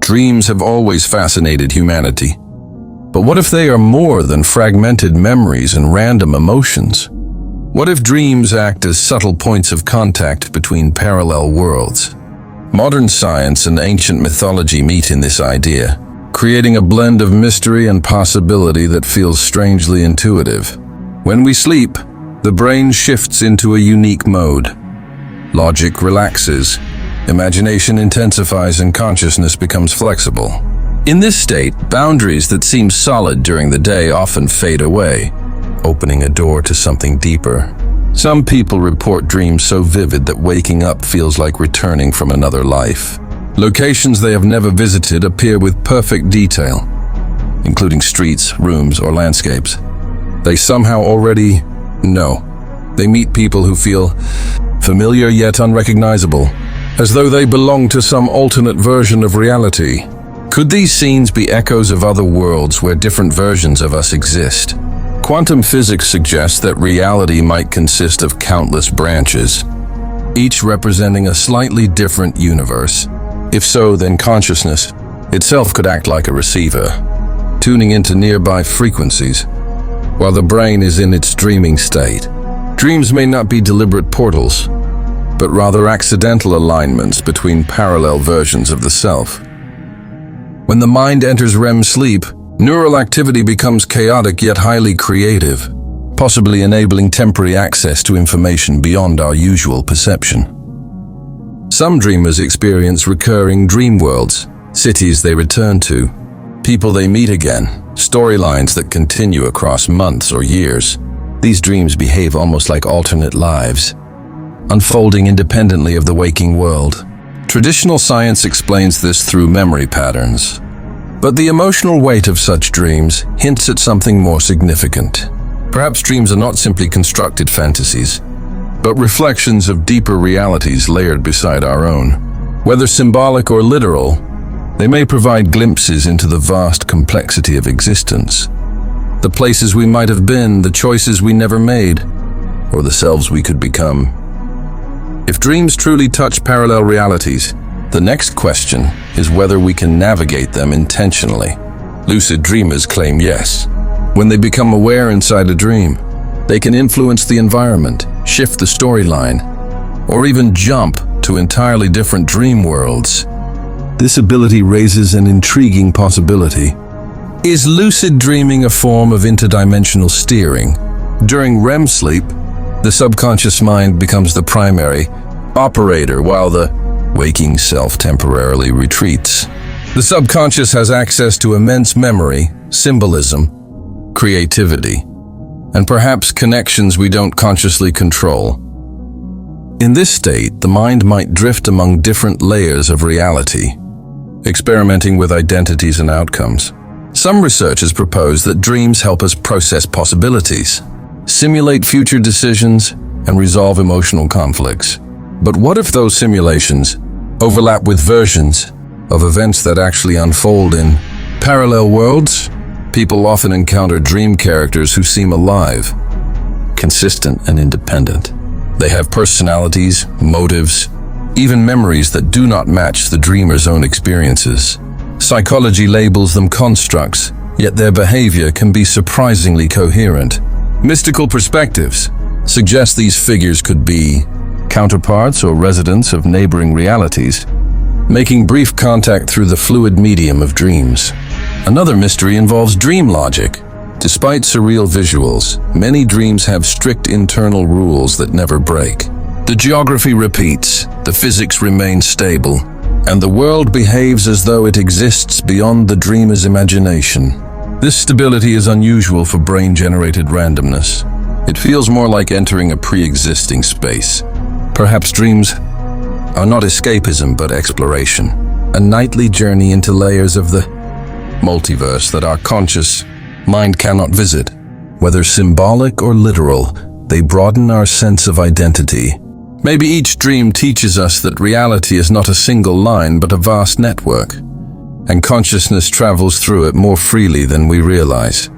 Dreams have always fascinated humanity. But what if they are more than fragmented memories and random emotions? What if dreams act as subtle points of contact between parallel worlds? Modern science and ancient mythology meet in this idea, creating a blend of mystery and possibility that feels strangely intuitive. When we sleep, the brain shifts into a unique mode. Logic relaxes, imagination intensifies, and consciousness becomes flexible. In this state, boundaries that seem solid during the day often fade away, opening a door to something deeper. Some people report dreams so vivid that waking up feels like returning from another life. Locations they have never visited appear with perfect detail, including streets, rooms, or landscapes they somehow already know. They meet people who feel familiar yet unrecognizable, as though they belong to some alternate version of reality. Could these scenes be echoes of other worlds where different versions of us exist? Quantum physics suggests that reality might consist of countless branches, each representing a slightly different universe. If so, then consciousness itself could act like a receiver, tuning into nearby frequencies, while the brain is in its dreaming state. Dreams may not be deliberate portals, but rather accidental alignments between parallel versions of the self. When the mind enters REM sleep, neural activity becomes chaotic yet highly creative, possibly enabling temporary access to information beyond our usual perception. Some dreamers experience recurring dream worlds, cities they return to, people they meet again, storylines that continue across months or years. These dreams behave almost like alternate lives, unfolding independently of the waking world. Traditional science explains this through memory patterns. But the emotional weight of such dreams hints at something more significant. Perhaps dreams are not simply constructed fantasies, but reflections of deeper realities layered beside our own. Whether symbolic or literal, they may provide glimpses into the vast complexity of existence. The places we might have been, the choices we never made, or the selves we could become. If dreams truly touch parallel realities, the next question is whether we can navigate them intentionally. Lucid dreamers claim yes. When they become aware inside a dream, they can influence the environment, shift the storyline, or even jump to entirely different dream worlds. This ability raises an intriguing possibility. Is lucid dreaming a form of interdimensional steering? During REM sleep, the subconscious mind becomes the primary operator while the waking self temporarily retreats. The subconscious has access to immense memory, symbolism, creativity, and perhaps connections we don't consciously control. In this state, the mind might drift among different layers of reality, experimenting with identities and outcomes. Some researchers propose that dreams help us process possibilities, simulate future decisions, and resolve emotional conflicts. But what if those simulations overlap with versions of events that actually unfold in parallel worlds? People often encounter dream characters who seem alive, consistent and independent. They have personalities, motives, even memories that do not match the dreamer's own experiences. Psychology labels them constructs, yet their behavior can be surprisingly coherent. Mystical perspectives suggest these figures could be counterparts or residents of neighboring realities, making brief contact through the fluid medium of dreams. Another mystery involves dream logic. Despite surreal visuals, many dreams have strict internal rules that never break. The geography repeats, the physics remains stable, and the world behaves as though it exists beyond the dreamer's imagination. This stability is unusual for brain-generated randomness. It feels more like entering a pre-existing space. Perhaps dreams are not escapism but exploration, a nightly journey into layers of the multiverse that our conscious mind cannot visit. Whether symbolic or literal, they broaden our sense of identity. Maybe each dream teaches us that reality is not a single line but a vast network, and consciousness travels through it more freely than we realize.